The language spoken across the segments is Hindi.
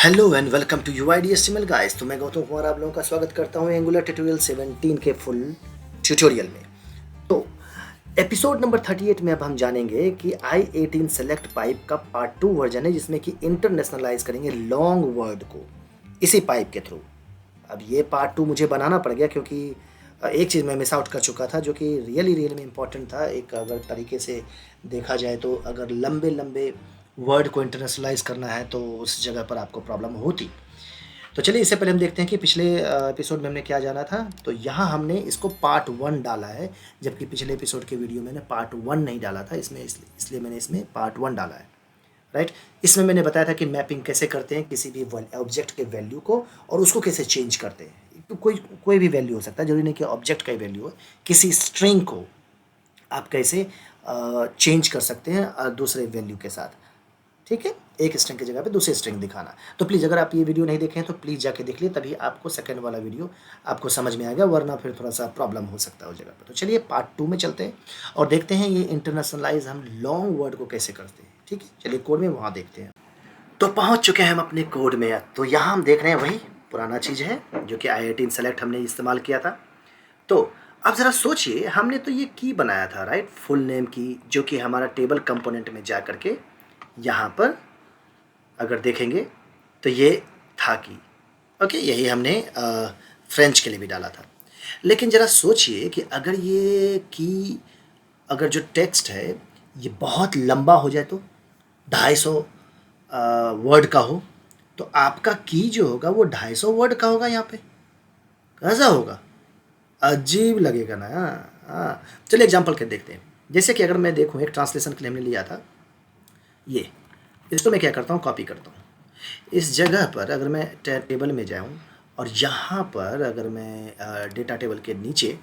Hello and welcome to UIDHTML guys. तो मैं गौतम कुमार आप लोगों का स्वागत करता हूं एंगुलर ट्यूटोरियल 17 के फुल ट्यूटोरियल में। तो एपिसोड नंबर 38 में अब हम जानेंगे कि I18 सेलेक्ट पाइप का पार्ट 2 वर्जन है, जिसमें कि इंटरनेशनलाइज करेंगे लॉन्ग वर्ड को इसी पाइप के थ्रू। अब ये पार्ट 2 मुझे बनाना पड़ गया क्योंकि एक चीज़ मैं मिस आउट कर चुका था जो कि रियल में इम्पॉर्टेंट था। एक अगर तरीके से देखा जाए तो अगर लंबे लंबे वर्ड को इंटरनेशनलाइज करना है तो उस जगह पर आपको प्रॉब्लम होती। तो चलिए इससे पहले हम देखते हैं कि पिछले एपिसोड में हमने क्या जाना था। तो यहाँ हमने इसको पार्ट 1 डाला है, जबकि पिछले एपिसोड के वीडियो में मैंने पार्ट 1 नहीं डाला था। इसलिए मैंने इसमें पार्ट 1 डाला है, राइट। इसमें मैंने बताया था कि मैपिंग कैसे करते हैं किसी भी ऑब्जेक्ट के वैल्यू को और उसको कैसे चेंज करते हैं। तो कोई भी वैल्यू हो सकता है, जरूरी नहीं कि ऑब्जेक्ट का ही वैल्यू हो। किसी स्ट्रिंग को आप कैसे चेंज कर सकते हैं दूसरे वैल्यू के साथ, ठीक है। एक स्ट्रिंग की जगह पे दूसरी स्ट्रिंग दिखाना। तो प्लीज़ अगर आप ये वीडियो नहीं देखे हैं तो प्लीज़ जाके देख लिए, तभी आपको सेकंड वाला वीडियो आपको समझ में आएगा, वरना फिर थोड़ा सा प्रॉब्लम हो सकता है उस जगह पे। तो चलिए पार्ट 2 में चलते हैं और देखते हैं ये इंटरनेशनलाइज हम लॉन्ग वर्ड को कैसे करते हैं, ठीक है। चलिए कोड में वहाँ देखते हैं। तो पहुँच चुके हैं हम अपने कोड में। तो यहाँ हम देख रहे हैं वही पुराना चीज़ है जो कि I18 सेलेक्ट हमने इस्तेमाल किया था। तो अब ज़रा सोचिए, हमने तो ये की बनाया था, राइट, फुल नेम की, जो कि हमारा टेबल कंपोनेंट में जा करके यहाँ पर अगर देखेंगे तो ये था की, ओके, यही हमने फ्रेंच के लिए भी डाला था। लेकिन ज़रा सोचिए कि अगर ये की, अगर जो टेक्स्ट है ये बहुत लंबा हो जाए तो 250 वर्ड का हो, तो आपका की जो होगा वो 250 वर्ड का होगा। यहाँ पे कैसा होगा? अजीब लगेगा ना। हाँ, चलिए एग्जाम्पल के देखते हैं। जैसे कि अगर मैं देखूँ, एक ट्रांसलेशन के लिए हमने लिया था ये, इसको मैं क्या करता हूँ, कॉपी करता हूँ। इस जगह पर अगर मैं टेबल में जाऊँ और यहाँ पर अगर मैं डेटा टेबल के नीचे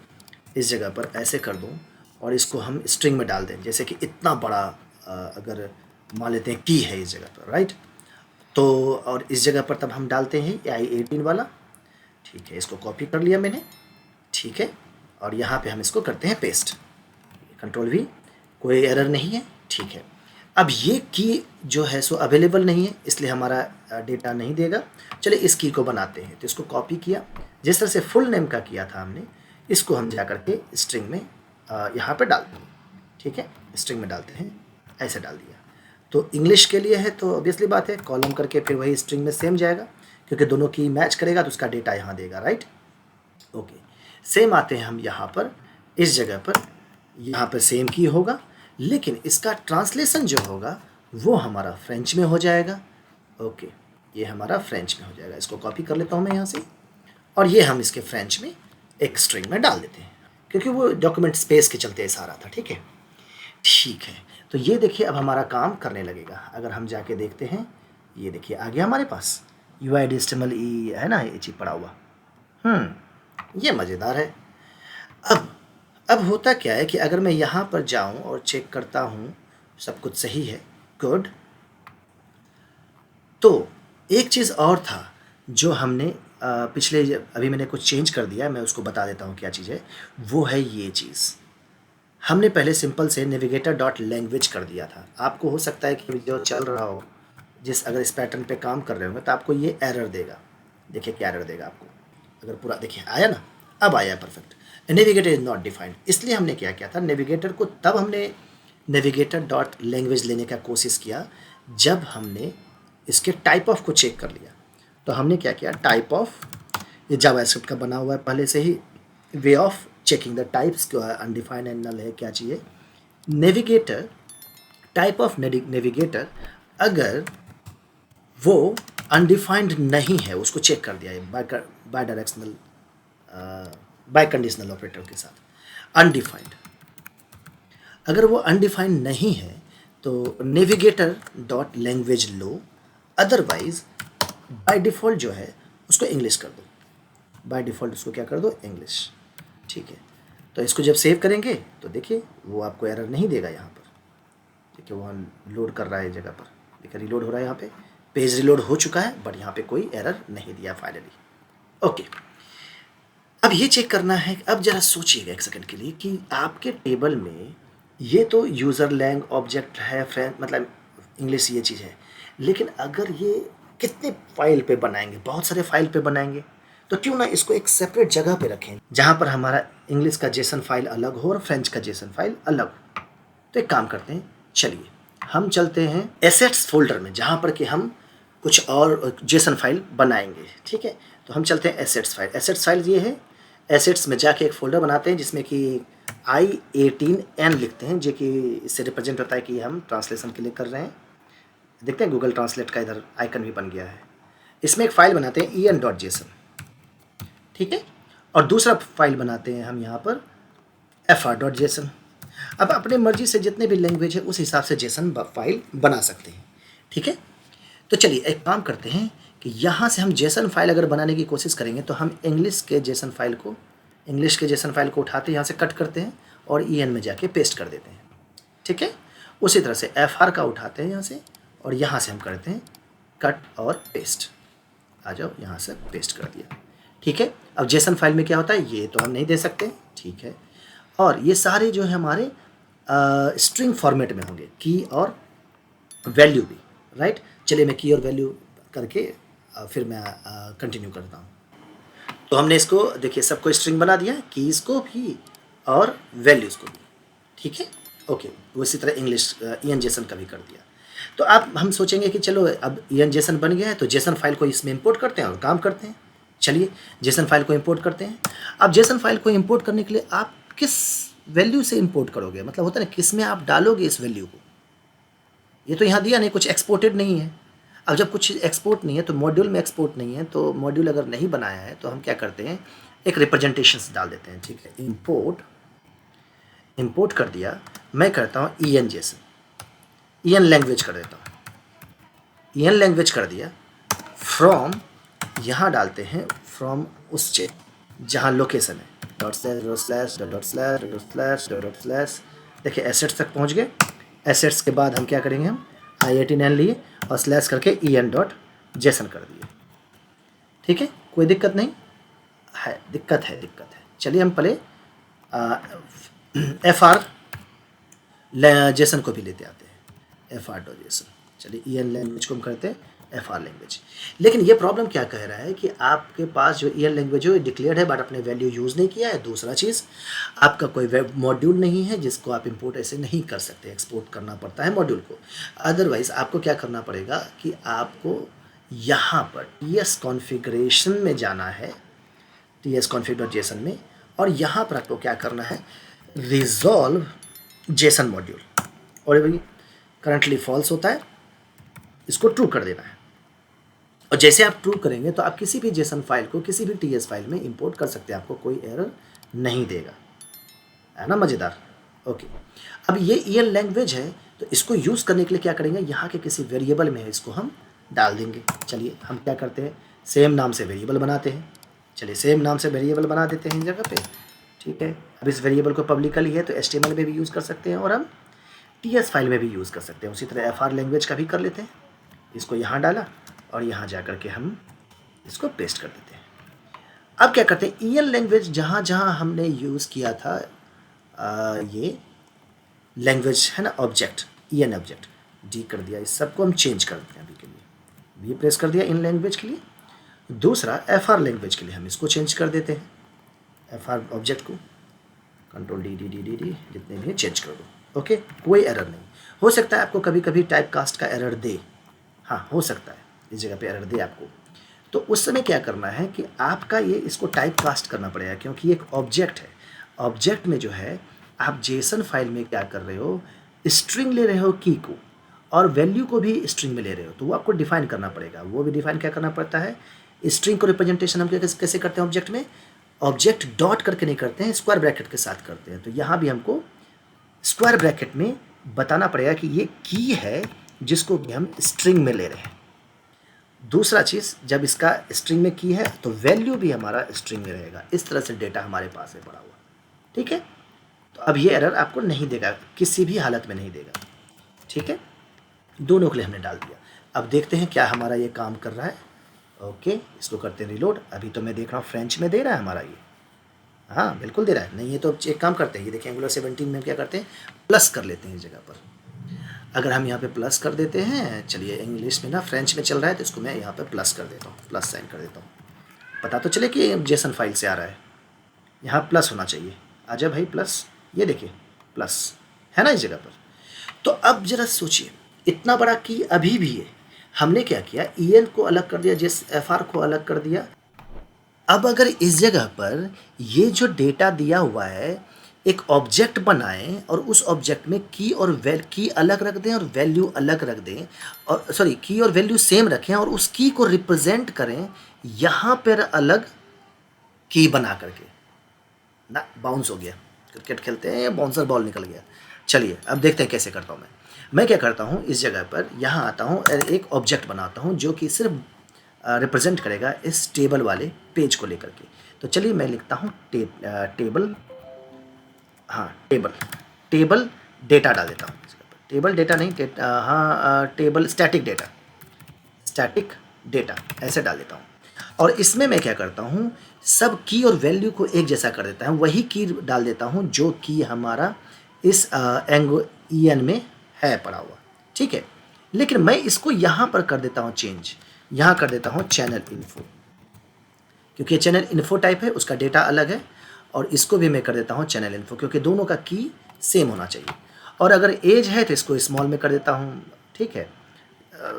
इस जगह पर ऐसे कर दूँ और इसको हम स्ट्रिंग में डाल दें, जैसे कि इतना बड़ा अगर मान लेते हैं की है इस जगह पर, राइट। तो और इस जगह पर तब हम डालते हैं I18 वाला, ठीक है। इसको कॉपी कर लिया मैंने, ठीक है। और यहाँ पे हम इसको करते हैं पेस्ट, कंट्रोल V, कोई एरर नहीं है, ठीक है। अब ये की जो है सो अवेलेबल नहीं है, इसलिए हमारा डेटा नहीं देगा। चलिए इस की को बनाते हैं। तो इसको कॉपी किया, जिस तरह से फुल नेम का किया था हमने, इसको हम जा करके स्ट्रिंग में यहाँ पर डालते हैं, ठीक है। स्ट्रिंग में डालते हैं, ऐसे डाल दिया। तो इंग्लिश के लिए है तो ऑब्वियसली बात है, कॉलम करके फिर वही स्ट्रिंग में सेम जाएगा, क्योंकि दोनों की मैच करेगा तो उसका डेटा यहाँ देगा, राइट। ओके, सेम आते हैं हम यहाँ पर, इस जगह पर यहाँ पर सेम की होगा, लेकिन इसका ट्रांसलेशन जो होगा वो हमारा फ्रेंच में हो जाएगा। ओके, ये हमारा फ्रेंच में हो जाएगा। इसको कॉपी कर लेता हूँ मैं यहाँ से, और ये हम इसके फ्रेंच में एक स्ट्रिंग में डाल देते हैं, क्योंकि वो डॉक्यूमेंट स्पेस के चलते ऐसा आ रहा था, ठीक है। ठीक है, तो ये देखिए अब हमारा काम करने लगेगा। अगर हम जाके देखते हैं, ये देखिए आ गया हमारे पास UIDHTML है ना, ये चीज पड़ा हुआ। ये मज़ेदार है। अब अब होता क्या है कि अगर मैं यहाँ पर जाऊँ और चेक करता हूँ सब कुछ सही है, गुड। तो एक चीज़ और था जो हमने पिछले, अभी मैंने कुछ चेंज कर दिया है, मैं उसको बता देता हूँ क्या चीज़ है। वो है ये चीज़, हमने पहले सिंपल से नेविगेटर डॉट लैंग्वेज कर दिया था। आपको हो सकता है कि जो चल रहा हो, अगर इस पैटर्न पे काम कर रहे होंगे तो आपको ये एरर देगा। देखिए क्या एरर देगा आपको, अगर पूरा देखिए आया ना, अब आया perfect. Navigator is not defined. इसलिए हमने क्या किया था, नेविगेटर को तब हमने नेविगेटर डॉट लैंग्वेज लेने का कोशिश किया जब हमने इसके टाइप ऑफ को चेक कर लिया। तो हमने क्या किया, टाइप ऑफ, ये जावास्क्रिप्ट का बना हुआ है पहले से ही, way of checking the types, undefined and null है, क्या चाहिए, नेविगेटर, टाइप ऑफ नेविगेटर अगर वो अनडिफाइंड नहीं है उसको चेक कर दिया है bidirectional, biconditional operator के साथ। अनडिफाइंड, अगर वो अनडिफाइंड नहीं है तो नेविगेटर डॉट लैंग्वेज लो, अदरवाइज बाय डिफ़ॉल्ट जो है उसको इंग्लिश कर दो, बाय डिफ़ॉल्ट उसको क्या कर दो, इंग्लिश, ठीक है। तो इसको जब सेव करेंगे तो देखिए वो आपको एरर नहीं देगा यहाँ पर, ठीक है। वो लोड कर रहा है जगह पर, देखिए रिलोड हो रहा है, यहाँ पे पेज रिलोड हो चुका है, बट यहाँ पे कोई एरर नहीं दिया फाइनली। ओके, अब ये चेक करना है। अब जरा सोचिएगा एक सेकंड के लिए कि आपके टेबल में ये तो यूज़र लैंग ऑब्जेक्ट है, फ्रेंड मतलब इंग्लिश ये चीज़ है, लेकिन अगर ये कितने फाइल पे बनाएंगे, बहुत सारे फाइल पे बनाएंगे, तो क्यों ना इसको एक सेपरेट जगह पे रखें जहाँ पर हमारा इंग्लिश का जेसन फाइल अलग हो और फ्रेंच का जेसन फाइल अलग हो। तो एक काम करते हैं, चलिए हम चलते हैं एसेट्स फोल्डर में जहाँ पर कि हम कुछ और जेसन फाइल बनाएंगे। ठीक है, तो हम चलते हैं एसेट्स फाइल। एसेट्स फाइल ये है, एसेट्स में जाके एक फोल्डर बनाते हैं जिसमें कि I18N लिखते हैं, जो कि इससे रिप्रेजेंट होता है कि हम ट्रांसलेशन के लिए कर रहे हैं। देखते हैं गूगल ट्रांसलेट का इधर आइकन भी बन गया है। इसमें एक फ़ाइल बनाते हैं en.json, ठीक है, और दूसरा फाइल बनाते हैं हम यहाँ पर fr.json। अब अपने मर्जी से जितने भी लैंग्वेज है उस हिसाब से जेसन फाइल बना सकते हैं। ठीक है, तो चलिए एक काम करते हैं कि यहाँ से हम जेसन फाइल अगर बनाने की कोशिश करेंगे तो हम इंग्लिश के जेसन फाइल को उठाते हैं, यहाँ से कट करते हैं और en में जाके पेस्ट कर देते हैं। ठीक है, उसी तरह से fr का उठाते हैं यहाँ से और यहाँ से हम करते हैं कट और पेस्ट। आ जाओ, यहाँ से पेस्ट कर दिया। ठीक है, अब जेसन फाइल में क्या होता है ये तो हम नहीं दे सकते। ठीक है, और ये सारे जो है हमारे स्ट्रिंग फॉर्मेट में होंगे, की और वैल्यू भी। राइट, चलिए मैं की और वैल्यू करके फिर मैं कंटिन्यू करता हूँ। तो हमने इसको देखिए सबको स्ट्रिंग बना दिया है, कीज़ को भी और वैल्यूज़ को भी। ठीक है, ओके, उसी तरह इंग्लिश en जेसन का भी कर दिया। तो आप हम सोचेंगे कि चलो अब en जेसन बन गया है तो जेसन फाइल को इसमें इंपोर्ट करते हैं और काम करते हैं। चलिए जेसन फाइल को इंपोर्ट करते हैं। अब जेसन फाइल को इंपोर्ट करने के लिए आप किस वैल्यू से इंपोर्ट करोगे, मतलब होता है ना किस में आप डालोगे इस वैल्यू को। ये तो यहाँ दिया नहीं, कुछ एक्सपोर्टेड नहीं है। अब जब कुछ एक्सपोर्ट नहीं है तो मॉड्यूल में एक्सपोर्ट नहीं है, तो मॉड्यूल अगर नहीं बनाया है तो हम क्या करते हैं, एक रिप्रेजेंटेशन डाल देते हैं। ठीक है, इंपोर्ट कर दिया, मैं करता हूँ en जेसन, en लैंग्वेज कर देता हूँ, en लैंग्वेज कर दिया। फ्रॉम यहाँ डालते हैं, फ्रॉम उस चेक जहाँ लोकेशन है, .///////। देखिए एसेट्स तक पहुँच गए। एसेट्स के बाद हम क्या करेंगे, हम I18N लिए और स्लैश करके en.json कर दिए। ठीक है, कोई दिक्कत नहीं है, दिक्कत है। चलिए हम पहले fr जेसन को भी लेते आते हैं, fr.json। चलिए en लैंग्वेज को हम करते हैं fr लैंग्वेज। लेकिन ये प्रॉब्लम क्या कह रहा है कि आपके पास जो en लैंग्वेज है डिक्लेयर्ड है बट अपने वैल्यू यूज़ नहीं किया है। दूसरा चीज़, आपका कोई वेब मॉड्यूल नहीं है जिसको आप इंपोर्ट ऐसे नहीं कर सकते, एक्सपोर्ट करना पड़ता है मॉड्यूल को। अदरवाइज़ आपको क्या करना पड़ेगा कि आपको यहाँ पर ts कॉन्फ़िगरेशन में जाना है, tsconfig.json में, और यहाँ पर आपको क्या करना है, रिजॉल्व जेसन मॉड्यूल, और भाई करंटली फॉल्स होता है, इसको ट्रू कर देना है। और जैसे आप ट्रू करेंगे तो आप किसी भी जेसन फाइल को किसी भी टीएस फाइल में इंपोर्ट कर सकते हैं, आपको कोई एरर नहीं देगा, है ना, मज़ेदार। ओके, अब ये en लैंग्वेज है तो इसको यूज़ करने के लिए क्या करेंगे, यहाँ के किसी वेरिएबल में इसको हम डाल देंगे। चलिए हम क्या करते हैं, सेम नाम से वेरिएबल बनाते हैं। चलिए सेम नाम से वेरिएबल बना देते हैं इन जगह पे। ठीक है, अब इस वेरिएबल को पब्लिकली है तो HTML में भी यूज़ कर सकते हैं और हम TS फाइल में भी यूज़ कर सकते हैं। उसी तरह FR लैंग्वेज का भी कर लेते हैं। इसको यहाँ डाला और यहाँ जा कर के हम इसको पेस्ट कर देते हैं। अब क्या करते हैं, EN लैंग्वेज जहाँ जहाँ हमने यूज़ किया था ये लैंग्वेज है ना, ऑब्जेक्ट, EN ऑब्जेक्ट डी कर दिया, इस सबको हम चेंज कर देते हैं। अभी के लिए भी प्रेस कर दिया इन लैंग्वेज के लिए। दूसरा FR लैंग्वेज के लिए हम इसको चेंज कर देते हैं, FR ऑब्जेक्ट को कंट्रोल डी जितने भी चेंज कर दो। ओके, कोई एरर नहीं। हो सकता है आपको कभी कभी टाइप कास्ट का एरर दे, हाँ हो सकता है इस जगह पे एरर दे आपको, तो उस समय क्या करना है कि आपका ये इसको टाइप कास्ट करना पड़ेगा, क्योंकि ये एक ऑब्जेक्ट है। ऑब्जेक्ट में जो है आप जेसन फाइल में क्या कर रहे हो, स्ट्रिंग ले रहे हो की को, और वैल्यू को भी स्ट्रिंग में ले रहे हो, तो वो आपको डिफाइन करना पड़ेगा। वो भी डिफाइन क्या करना पड़ता है, स्ट्रिंग को रिप्रेजेंटेशन हम कैसे करते हैं ऑब्जेक्ट में, ऑब्जेक्ट डॉट करके नहीं करते हैं, स्क्वायर ब्रैकेट के साथ करते हैं। तो यहाँ भी हमको स्क्वायर ब्रैकेट में बताना पड़ेगा कि ये की है जिसको भी हम स्ट्रिंग में ले रहे हैं। दूसरा चीज़, जब इसका स्ट्रिंग में की है तो वैल्यू भी हमारा स्ट्रिंग में रहेगा। इस तरह से डेटा हमारे पास है पड़ा हुआ। ठीक है, तो अब ये एरर आपको नहीं देगा, किसी भी हालत में नहीं देगा। ठीक है, दोनों के लिए हमने डाल दिया। अब देखते हैं क्या हमारा ये काम कर रहा है। ओके, इसको करते हैं रिलोड। अभी तो मैं देख रहा हूँ फ्रेंच में दे रहा है हमारा ये, हाँ बिल्कुल दे रहा है। नहीं ये तो एक काम करते हैं, ये देखिए एंगुलर 17 में क्या करते हैं, प्लस कर लेते हैं इस जगह पर। अगर हम यहाँ पे प्लस कर देते हैं, चलिए इंग्लिश में ना, फ्रेंच में चल रहा है तो इसको मैं यहाँ पे प्लस कर देता हूँ, प्लस साइन कर देता हूँ, पता तो चले कि जेसन फाइल से आ रहा है। यहाँ प्लस होना चाहिए, आ जाए भाई प्लस, ये देखिए प्लस है ना इस जगह पर। तो अब जरा सोचिए, इतना बड़ा की अभी भी है, हमने क्या किया, EN को अलग कर दिया, जिस FR को अलग कर दिया। अब अगर इस जगह पर ये जो डेटा दिया हुआ है एक ऑब्जेक्ट बनाएं और उस ऑब्जेक्ट में की और की अलग रख दें और वैल्यू अलग रख दें, और सॉरी की और वैल्यू सेम रखें और उस की को रिप्रेजेंट करें यहाँ पर अलग की बना करके ना, बाउंस हो गया, क्रिकेट खेलते हैं बाउंसर बॉल निकल गया। चलिए अब देखते हैं कैसे करता हूँ मैं क्या करता हूँ, इस जगह पर यहाँ आता हूँ, एक ऑब्जेक्ट बनाता हूँ जो कि सिर्फ रिप्रेजेंट करेगा इस टेबल वाले पेज को लेकर के। तो चलिए मैं लिखता हूँ टेबल, हाँ टेबल डेटा डाल देता हूँ, टेबल डेटा नहीं, टेबल स्टैटिक डेटा ऐसे डाल देता हूँ। और इसमें मैं क्या करता हूँ, सब की और वैल्यू को एक जैसा कर देता हूँ, वही की डाल देता हूँ जो कि हमारा इस EN में है पड़ा हुआ, ठीक है। लेकिन मैं इसको यहाँ पर कर देता हूँ चेंज, यहाँ कर देता हूँ चैनल इन्फो, क्योंकि चैनल इन्फो टाइप है, उसका डेटा अलग है। और इसको भी मैं कर देता हूँ चैनल इन्फो, क्योंकि दोनों का की सेम होना चाहिए। और अगर एज है तो इसको स्मॉल में कर देता हूँ, ठीक है,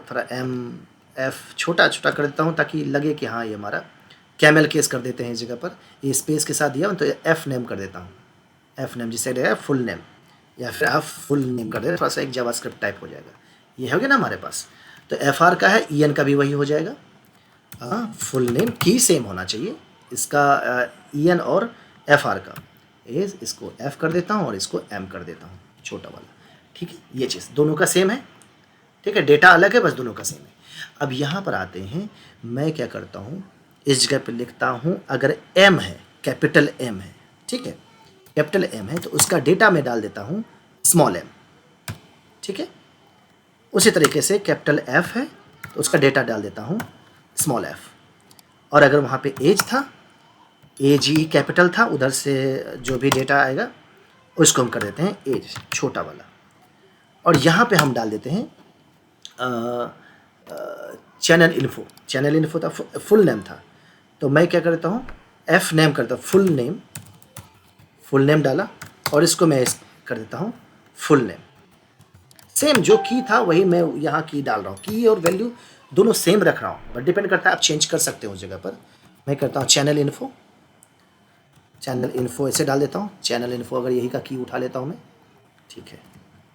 थोड़ा MF छोटा छोटा कर देता हूँ ताकि लगे कि हाँ ये हमारा कैमल केस कर देते हैं इस जगह पर, ये स्पेस के साथ दिया तो F नेम कर देता हूँ, F नेम जिससे रहेगा फुल नेम, या फिर आप फुल नेम कर दें, थोड़ा सा एक जावास्क्रिप्ट टाइप हो जाएगा। ये हो गया ना हमारे पास। तो FR का है, EN का भी वही हो जाएगा। फुल नेम की सेम होना चाहिए इसका, EN और FR का। एज इसको F कर देता हूँ और इसको M कर देता हूँ, छोटा वाला, ठीक है। ये चीज़ दोनों का सेम है, ठीक है, डेटा अलग है बस दोनों का सेम है। अब यहाँ पर आते हैं, मैं क्या करता हूँ, इस जगह पर लिखता हूँ अगर M है, कैपिटल M है, ठीक है, कैपिटल M है तो उसका डेटा में डाल देता हूँ स्मॉल m, ठीक है। उसी तरीके से कैपिटल F है तो उसका डेटा डाल देता हूँ स्मॉल f। और अगर वहाँ पे एज था, AGE कैपिटल था, उधर से जो भी डेटा आएगा उसको हम कर देते हैं एज छोटा वाला। और यहाँ पे हम डाल देते हैं चैनल इन्फो था, फुल नेम था, तो मैं क्या करता हूँ F नेम करता हूँ, फुल नेम डाला और इसको मैं कर देता हूँ फुल नेम। सेम जो की था वही मैं यहाँ की डाल रहा हूँ, की और वैल्यू दोनों सेम रख रहा हूँ, बट डिपेंड करता है, आप चेंज कर सकते हो उस जगह पर। मैं करता हूँ चैनल इन्फो ऐसे डाल देता हूँ, चैनल इन्फो अगर यही का की उठा लेता हूँ मैं, ठीक है।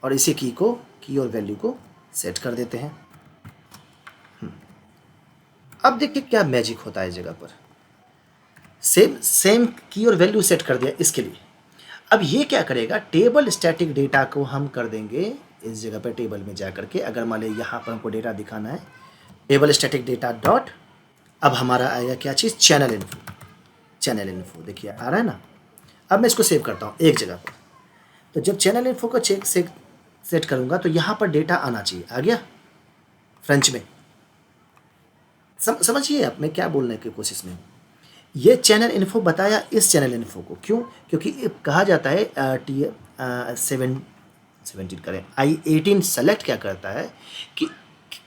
और इसी की और वैल्यू को सेट कर देते हैं। अब देखिए क्या मैजिक होता है इस जगह पर, सेम की और वैल्यू सेट कर दिया इसके लिए। अब ये क्या करेगा, टेबल स्टैटिक डेटा को हम कर देंगे इस जगह पर, टेबल में जा करके अगर मान लीजिए यहाँ पर हमको डेटा दिखाना है, टेबल स्टैटिक डेटा डॉट, अब हमारा आएगा क्या चीज़, चैनल इन्फो देखिए आ रहा है ना। अब मैं इसको सेव करता हूँ एक जगह पर, तो जब चैनल इन्फो को सेट करूँगा तो यहाँ पर डेटा आना चाहिए, आ गया फ्रेंच में। समझिए आप मैं क्या बोलने की कोशिश में हूँ। ये चैनल इन्फो बताया इस चैनल इन्फो को, क्यों, क्योंकि कहा जाता है I17 करें, I18 सेलेक्ट क्या करता है कि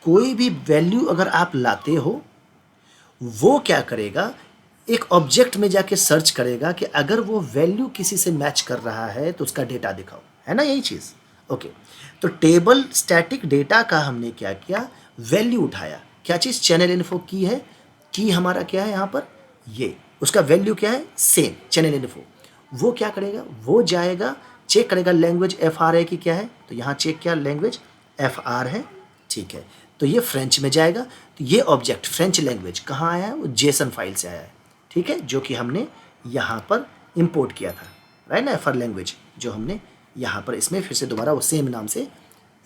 कोई भी वैल्यू अगर आप लाते हो वो क्या करेगा, एक ऑब्जेक्ट में जाके सर्च करेगा कि अगर वो वैल्यू किसी से मैच कर रहा है तो उसका डेटा दिखाओ, है ना यही चीज़। ओके, तो टेबल स्टैटिक डेटा का हमने क्या किया, वैल्यू उठाया, क्या चीज़, चैनल इन्फो की है, की हमारा क्या है यहाँ पर, ये उसका वैल्यू क्या है, सेम चैनल इन्फो। वो क्या करेगा, वो जाएगा चेक करेगा लैंग्वेज FR है कि क्या है, तो यहाँ चेक किया लैंग्वेज FR है, ठीक है। तो ये फ्रेंच में जाएगा, तो ये ऑब्जेक्ट फ्रेंच लैंग्वेज कहाँ आया है, वो जेसन फाइल से आया है, ठीक है, जो कि हमने यहाँ पर इंपोर्ट किया था, राइट ना, FR लैंग्वेज जो हमने यहाँ पर इसमें फिर से दोबारा वो सेम नाम से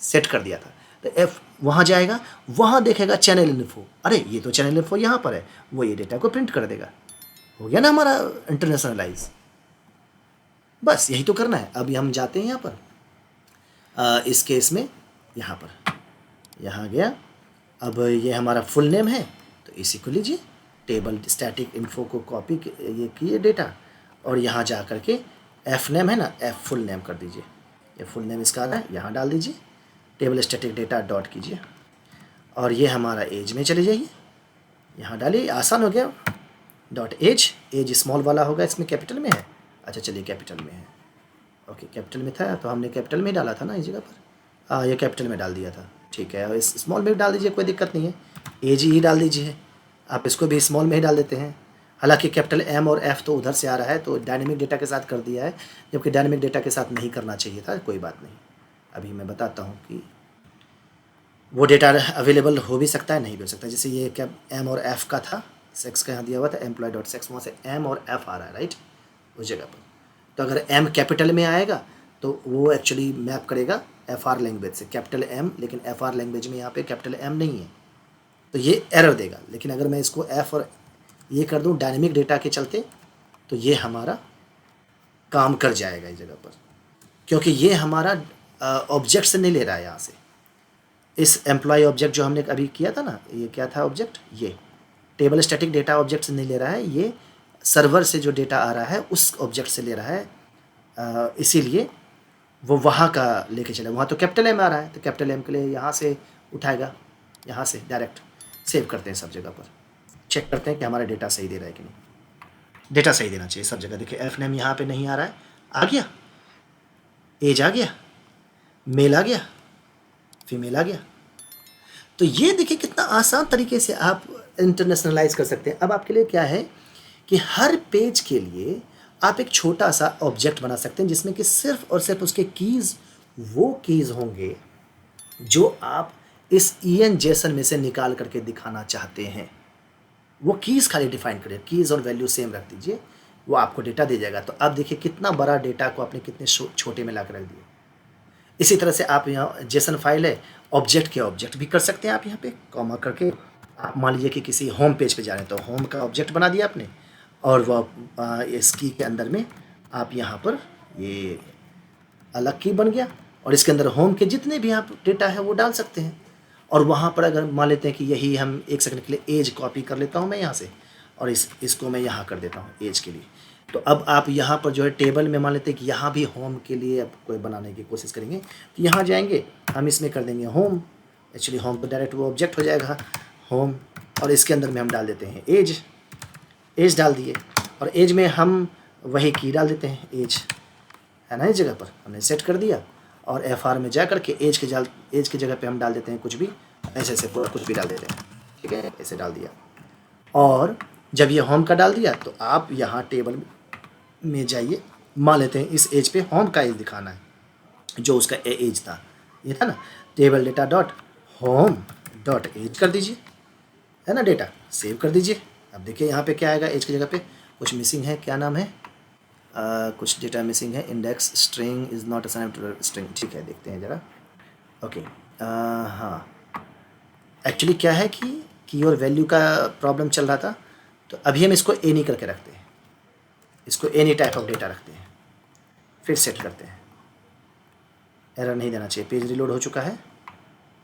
सेट कर दिया था। तो F वहाँ जाएगा, वहाँ देखेगा चैनल इन्फो, अरे ये तो चैनल इन्फो यहाँ पर है, वो ये डेटा को प्रिंट कर देगा। हो गया ना हमारा इंटरनेशनलाइज। बस यही तो करना है। अभी हम जाते हैं यहाँ पर इस केस में, यहाँ पर यहाँ गया, अब ये हमारा फुल नेम है तो इसी को लीजिए, टेबल स्टैटिक इन्फो को कॉपी ये किए डेटा, और यहाँ जा करके F नेम है ना, F फुल नेम कर दीजिए, ये फुल नेम इसका आ रहा है, यहाँ डाल दीजिए, टेबल स्टैटिक डेटा डॉट कीजिए और ये हमारा एज में चले जाइए, यहाँ डालिए, आसान हो गया। डॉट एज, एज स्मॉल वाला होगा, इसमें कैपिटल में है। अच्छा चलिए कैपिटल में है, ओके कैपिटल में था तो हमने कैपिटल में डाला था ना इस जगह पर, हाँ ये कैपिटल में डाल दिया था, ठीक है। और इस स्मॉल में भी डाल दीजिए, कोई दिक्कत नहीं है, एज ही डाल दीजिए, आप इसको भी स्मॉल में ही डाल देते हैं। हालांकि कैपिटल एम और एफ तो उधर से आ रहा है तो डायनेमिक डेटा के साथ कर दिया है, जबकि डायनेमिक डेटा के साथ नहीं करना चाहिए था, कोई बात नहीं। अभी मैं बताता हूँ कि वो डेटा अवेलेबल हो भी सकता है, नहीं भी हो सकता। जैसे ये क्या एम और एफ का था, सेक्स का यहाँ दिया हुआ था एम्प्लॉय डॉट सेक्स, वहाँ से एम और एफ आ रहा है, राइट, उस जगह पर। तो अगर एम कैपिटल में आएगा तो वो एक्चुअली मैप करेगा एफ आर लैंग्वेज से, कैपिटल एम, लेकिन एफ आर लैंग्वेज में यहाँ पे कैपिटल एम नहीं है तो ये एरर देगा। लेकिन अगर मैं इसको एफ और ये कर दूँ डायनेमिक डेटा के चलते तो ये हमारा काम कर जाएगा इस जगह पर, क्योंकि ये हमारा ऑब्जेक्ट से नहीं ले रहा है यहाँ से। इस एम्प्लॉय ऑब्जेक्ट जो हमने अभी किया था ना, ये क्या था ऑब्जेक्ट, ये टेबल स्टैटिक डेटा ऑब्जेक्ट से नहीं ले रहा है, ये सर्वर से जो डेटा आ रहा है उस ऑब्जेक्ट से ले रहा है, इसीलिए वो वहाँ का लेके चले। वहाँ तो कैपिटल एम आ रहा है तो कैपिटल एम के लिए यहाँ से उठाएगा, यहाँ से डायरेक्ट सेव करते हैं सब जगह पर, चेक करते हैं कि हमारा डेटा सही दे रहा है कि नहीं। डेटा सही देना चाहिए सब जगह। देखिए एफ नेम यहाँ पे नहीं आ रहा है, आ गया, एज आ गया, मेल आ गया, फीमेल आ गया। तो ये देखिए कितना आसान तरीके से आप इंटरनेशनलाइज कर सकते हैं। अब आपके लिए क्या है कि हर पेज के लिए आप एक छोटा सा ऑब्जेक्ट बना सकते हैं जिसमें कि सिर्फ और सिर्फ उसके कीज़ वो कीज़ होंगे जो आप इस EN जेसन में से निकाल करके दिखाना चाहते हैं। वो कीज़ खाली डिफाइन करिए, कीज़ और वैल्यू सेम रख दीजिए, वो आपको डेटा दे जाएगा। तो अब देखिए कितना बड़ा डेटा को आपने कितने छोटे में ला कर रख दिया। इसी तरह से आप यहाँ जेसन फाइल है, ऑब्जेक्ट के ऑब्जेक्ट भी कर सकते हैं आप यहाँ पे कॉमा करके। आप मान लीजिए कि किसी होम पेज पे जा रहे हैं तो होम का ऑब्जेक्ट बना दिया आपने, और वह इस की के अंदर में आप यहाँ पर ये अलग की बन गया, और इसके अंदर होम के जितने भी आप डेटा है वो डाल सकते हैं। और वहाँ पर अगर मान लेते हैं कि यही हम एक सेकंड के लिए एज कॉपी कर लेता हूँ मैं यहाँ से, और इसको मैं यहाँ कर देता हूँ एज के लिए। तो अब आप यहाँ पर जो है टेबल में मान लेते हैं कि यहाँ भी होम के लिए अब कोई बनाने की कोशिश करेंगे तो यहाँ जाएंगे, हम इसमें कर देंगे होम। एक्चुअली होम तो डायरेक्ट वो ऑब्जेक्ट हो जाएगा होम, और इसके अंदर में हम डाल देते हैं एज, एज डाल दिए, और एज में हम वही की डाल देते हैं एज, है ना, इस जगह पर हमने सेट कर दिया। और FR में जा करके एज के जगह पे हम डाल देते हैं कुछ भी, ऐसे पूरा कुछ भी डाल देते हैं, ठीक है, ऐसे डाल दिया। और जब ये होम का डाल दिया तो आप यहाँ टेबल में जाइए, मान लेते हैं इस एज पे होम का एज दिखाना है, जो उसका एज था, ये था ना, table data dot home dot edge कर दीजिए, है ना, डेटा सेव कर दीजिए। अब देखिए यहाँ पे क्या आएगा, एज की जगह पे कुछ मिसिंग है, क्या नाम है, कुछ डेटा मिसिंग है, index string is not assign to string, ठीक है, देखते हैं ज़रा, ओके। हाँ एक्चुअली क्या है कि की और वैल्यू का प्रॉब्लम चल रहा था, तो अभी हम इसको ए नहीं करके रखते हैं, इसको एनी टाइप ऑफ डेटा रखते हैं, फिर सेट करते हैं। एरर नहीं देना चाहिए। पेज रिलोड हो चुका है,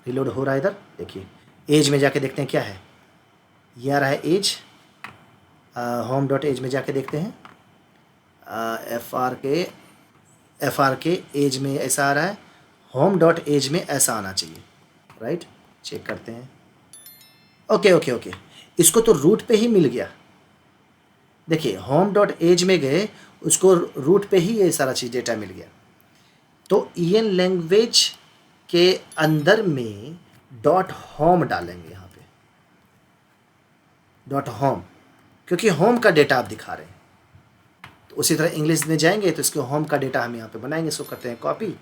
रिलोड हो रहा है इधर, देखिए एज में जाके देखते हैं क्या है, ये आ रहा है एज, होम डॉट एज में जाके देखते हैं, एफ आर के एज में ऐसा आ रहा है, होम डॉट एज में ऐसा आना चाहिए, राइट, चेक करते हैं। ओके ओके ओके, इसको तो रूट पे ही मिल गया। देखिए होम डॉट एज में गए, उसको रूट पे ही ये सारा चीज़ डेटा मिल गया। तो EN लैंग्वेज के अंदर में डॉट होम डालेंगे यहाँ पे, डॉट होम, क्योंकि होम का डेटा आप दिखा रहे हैं। तो उसी तरह इंग्लिश में जाएंगे तो इसके होम का डेटा हम यहाँ पे बनाएंगे, इसको करते हैं कॉपी।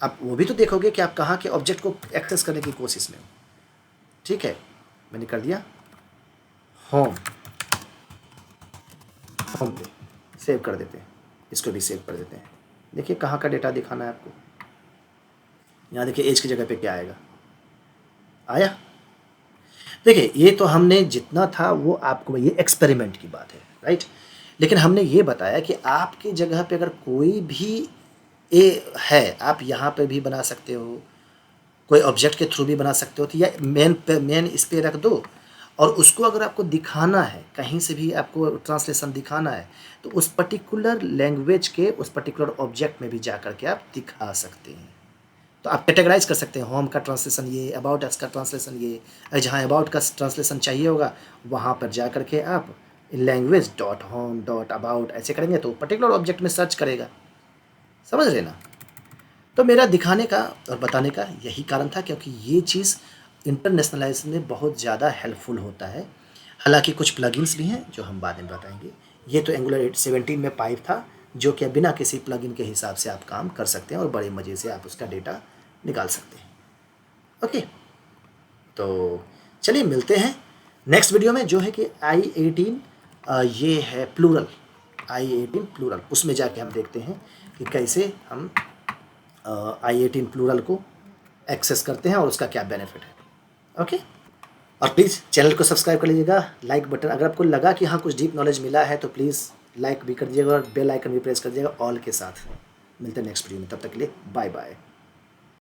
आप वो भी तो देखोगे कि आप कहाँ के ऑब्जेक्ट को एक्सेस करने की कोशिश में हो, ठीक है, मैंने कर दिया होम, होम पे सेव कर देते हैं, इसको भी सेव कर देते हैं। देखिए कहाँ का डेटा दिखाना है आपको, यहाँ देखिए एज की जगह पे क्या आएगा, आया। देखिए ये तो हमने जितना था वो आपको, ये एक्सपेरिमेंट की बात है, राइट। लेकिन हमने ये बताया कि आपकी जगह पे अगर कोई भी ए है, आप यहाँ पे भी बना सकते हो, कोई ऑब्जेक्ट के थ्रू भी बना सकते हो, तो या मेन इस पर रख दो, और उसको अगर आपको दिखाना है, कहीं से भी आपको ट्रांसलेशन दिखाना है, तो उस पर्टिकुलर लैंग्वेज के उस पर्टिकुलर ऑब्जेक्ट में भी जा कर के आप दिखा सकते हैं। तो आप कैटेगराइज कर सकते हैं, होम का ट्रांसलेशन ये, अबाउट अस का ट्रांसलेशन ये। जहाँ अबाउट का ट्रांसलेशन चाहिए होगा वहाँ पर जा करके आप language dot home dot about ऐसे करेंगे तो पर्टिकुलर ऑब्जेक्ट में सर्च करेगा। समझ रहे ना? तो मेरा दिखाने का और बताने का यही कारण था, क्योंकि ये चीज़ इंटरनेशनलाइजेशन में बहुत ज़्यादा हेल्पफुल होता है। हालांकि कुछ प्लगइन्स भी हैं जो हम बाद में बताएंगे। ये तो एंगुलर 17 में पाइप था, जो कि बिना किसी प्लगइन के हिसाब से आप काम कर सकते हैं और बड़े मज़े से आप उसका डेटा निकाल सकते हैं। ओके, तो चलिए मिलते हैं नेक्स्ट वीडियो में, जो है कि I18 ये है प्लूरल, I18 प्लूरल, उसमें जाके हम देखते हैं कि कैसे हम I18 प्लूरल को एक्सेस करते हैं और उसका क्या बेनिफिट है। ओके, और प्लीज़ चैनल को सब्सक्राइब कर लीजिएगा, लाइक बटन, अगर आपको लगा कि हाँ कुछ डीप नॉलेज मिला है तो प्लीज़ लाइक भी कर दीजिएगा और बेल आइकन भी प्रेस कर दीजिएगा ऑल के साथ। मिलते हैं नेक्स्ट वीडियो में, तब तक के लिए बाय बाय।